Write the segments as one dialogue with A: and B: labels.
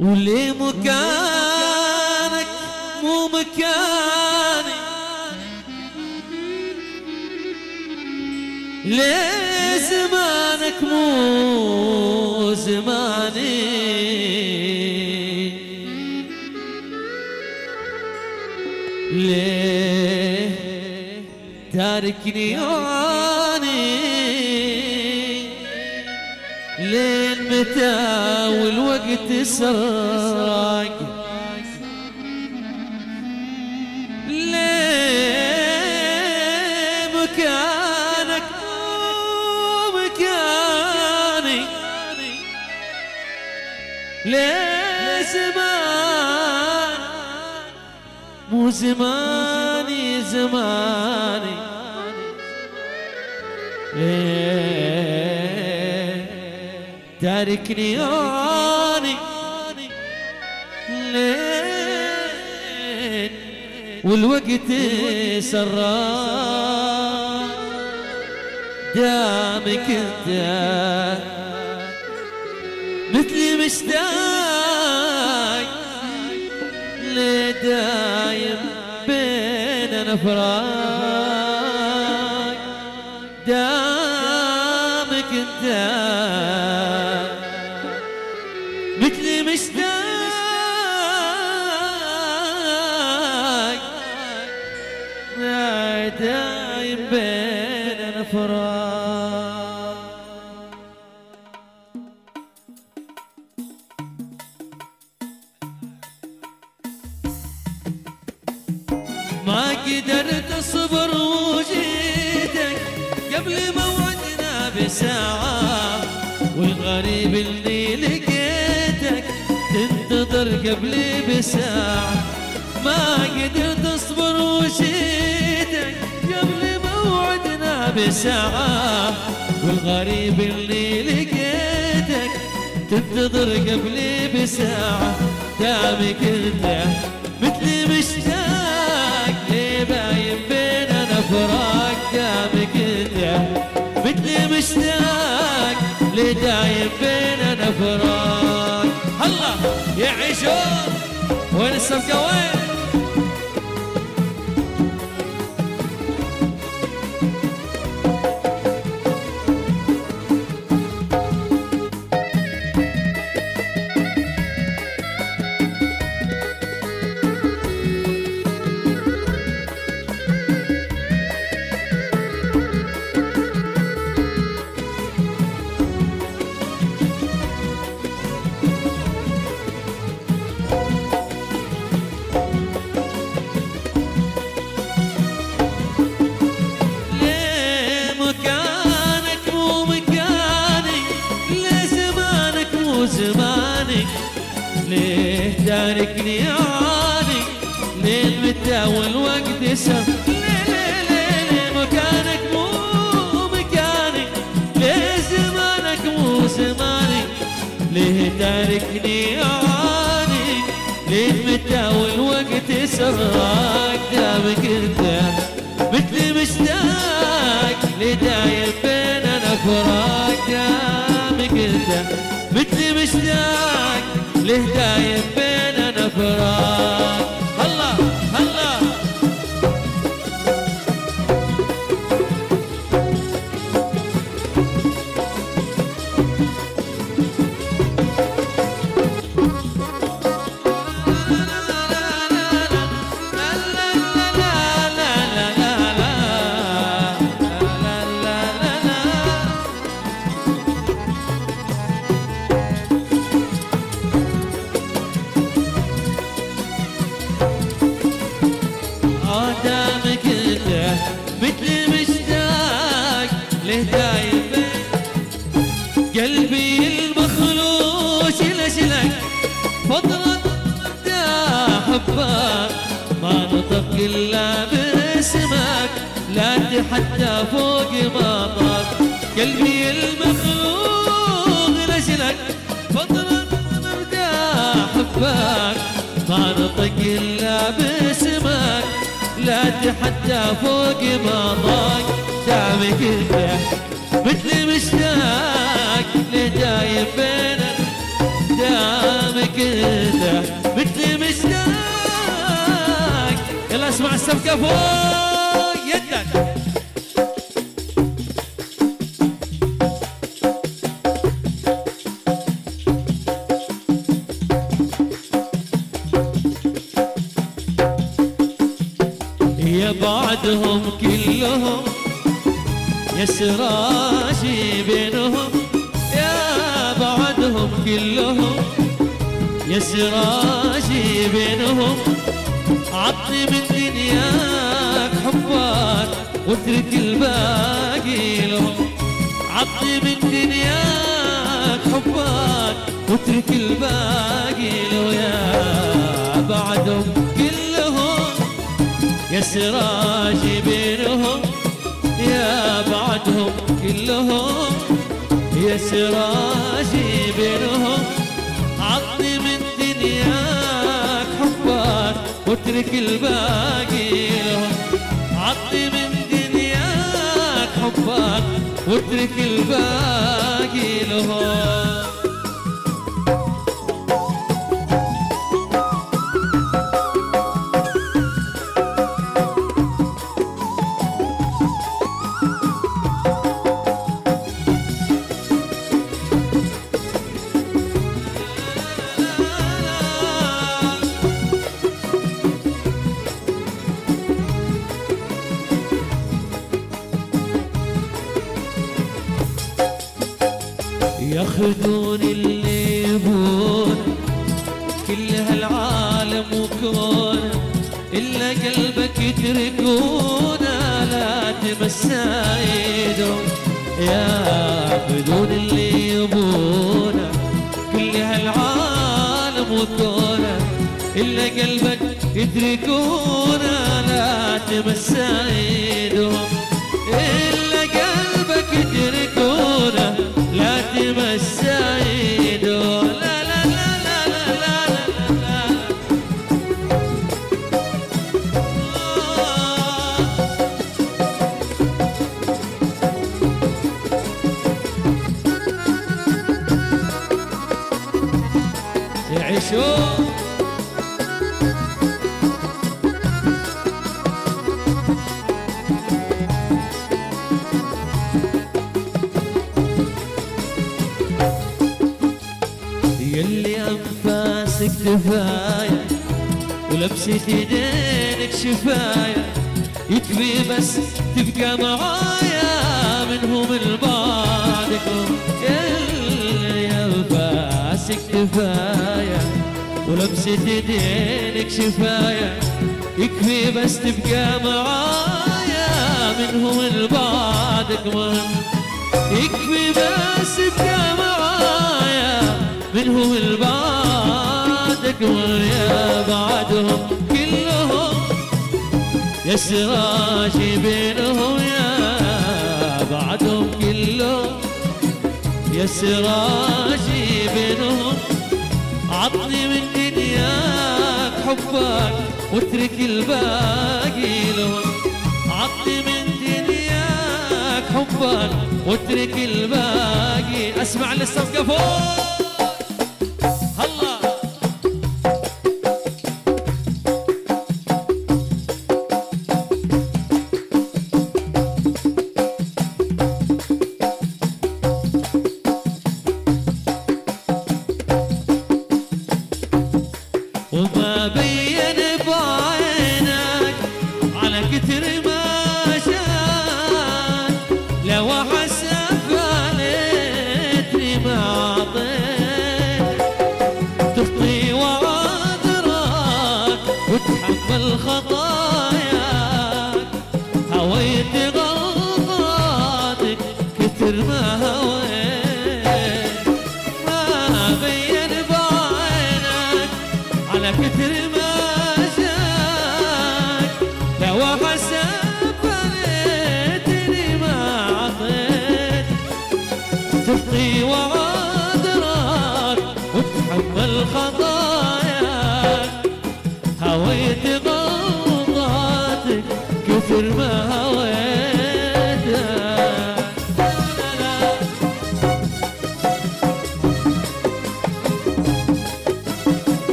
A: ولي مكانك مو مكاني، ليه زمانك مو زماني، ليه تاركني يوني، لين متى والوقت سراق، ليه مكانك مو مكاني، ليه زمان مو زماني زماني، ليه تاركني يوني، لين والوقت سرى، دامك انت مثلي مشتاق، ليه دايم بيننا فراق، دامك انت مثلي مشتاق، دايم بيننا فراق. ما قدرت اصبر وجيتك قبل موعدنا بساعة، والغريب اللي لقيتك تنتظر قبلي بساعة، ما قدرت اصبر وجيتك قبل موعدنا بساعة، والغريب اللي لقيتك تنتظر قبلي بساعة، دامك انت مثلي مشتاق ليه باين بيننا فراق، دامك انت مثلي مشتاق ليه دايم بيننا فراق. هلا يعيشون وين السمكة وين؟ زمانك ليه تاركني عاني، ليه المتى والوقت سم، ليه مكانك مو مكانك، ليه زمانك مو زمانك، ليه تاركني عاني، ليه المتى والوقت سراك، دامك انت مثلي مشتاق ليه دايم بيننا فراق، دامك انت مثلي مشتاق ليه دايم بيننا فراق. هلا هلا دامك انت مثلي مشتاق ليه دايم قلبي المخلوق شلك فضلت احبك، ما نطق الا باسمك لا حتى فوق ما طاق، قلبي المخلوق لجلك فضلت احبك، ما نطق الا باسمك لا حتى فوق ما ضاق، دامك انت مثلي مشتاق ليه دايم بيننا، دامك انت مثلي مشتاق. يلا اسمع السمكة فوق يدك. يا بعدهم كلهم يا سراجي بينهم، يا بعدهم كلهم يا سراجي بينهم، عطني من دنياك حبك واترك الباقي لهم، عطني من دنياك حبك واترك الباقي له، يا بعدهم كلهم يا سراجي بينهم، يا بعدهم كلهم يا سراجي بينهم، عطني من دنياك حبك واترك الباقي لهم، عطني من دنياك حبك واترك الباقي لهم. ياخذون اللي يبون كل هالعالم وكون، إلا قلبك يتركونا لا تمسى ايدهم، ياخذون اللي يبون كل هالعالم وكون، إلا قلبك يتركونا لا تمسى ايدهم، إلا قلبك يتركونا شوف يلي أنفاسك كفاية ولبسة ايدينك شفاية، يكفي بس تبقى معايا منهم البعدكم. يلي أنفاسك كفاية ولبسة ايدينك شفاية، يكفي بس تبقى معايا منهم البعدكم. يكفي بس تبقى معايا منهم البعدكم. يا بعدهم كلهم يا سراجي بينهم، يا بعدهم كلهم يا سراجي بينهم. عطني من دنياك حبك واترك الباقي لهم. عطني من دنياك حبك واترك الباقي. اسمع للصفقة فوق وما بين بعينك على كتر ما شاك، لو حسب عليتني ما عطيت. تخطي وعذرك وتحمل خطاياك، هويت غلطاتك كتر ما هويت. ما بين بعينك على كتر ما جاك، لو حسب عليتني ما عطيت. تخطي وعذرك وتحمل خطاياك، هويت غلطاتك كثر ما هويت.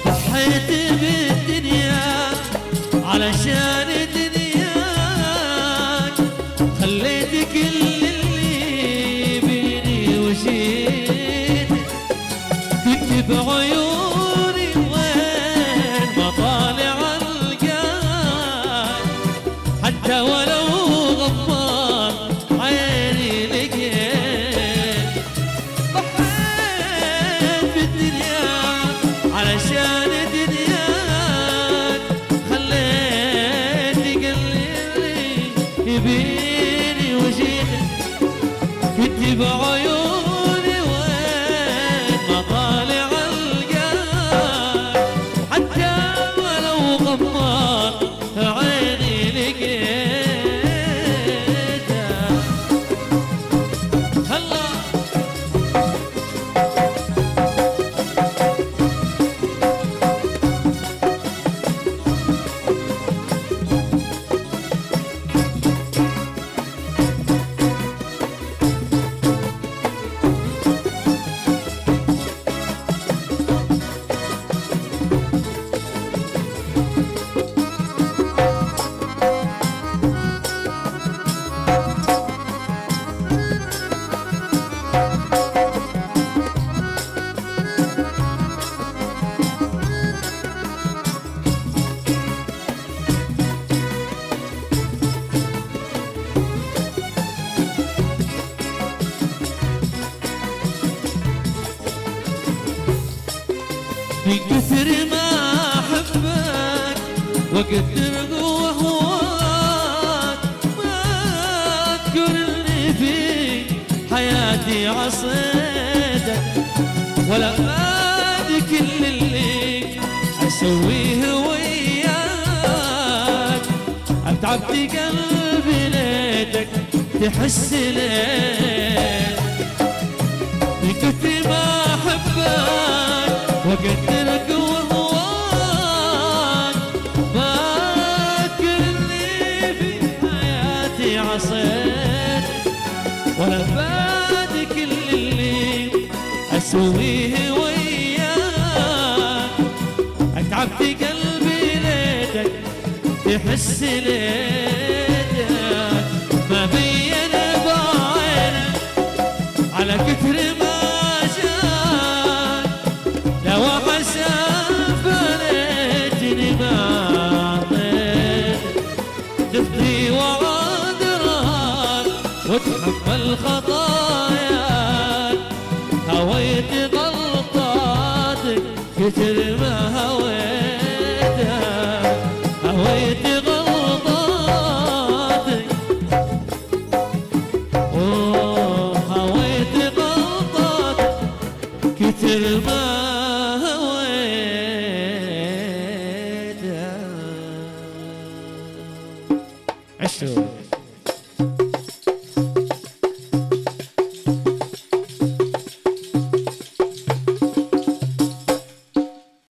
A: ضحيت بالدنيا علشان دنياك، خليت كل اللي بيني وجيت. كنت بعيوني وين ما طالع القاك، حتى ولو غمض عيني لقيت. ضحيت بالدنيا علشان دنياك، خليت قلبي يبيني وجيت. كنت بعيوني وين ما طالع القاك، حتى ولو غمض عيني لقيتك. هلا من كثر ما أحبك وأقدر هواك، ما أذكر اللي في حياتي عصيتك، ولا بعد كل اللي أسويه وياك. أتعبت قلبي ليتك تحس ليه، وقدرك وهواك فاكرني في حياتي عصيت ولا فادي كل اللي اسويه وياك اتعب في قلبي ليتك تحس ليتك ما بين بعينك على كثر ما جاك لو حسن فليتني ما عطيت تفضي وعذرك وتحمل خطاياك هويت غلطاتك كثر ما هويتك هويت غلطاتك هويت غلطاتك كثر ما هويتك عشوا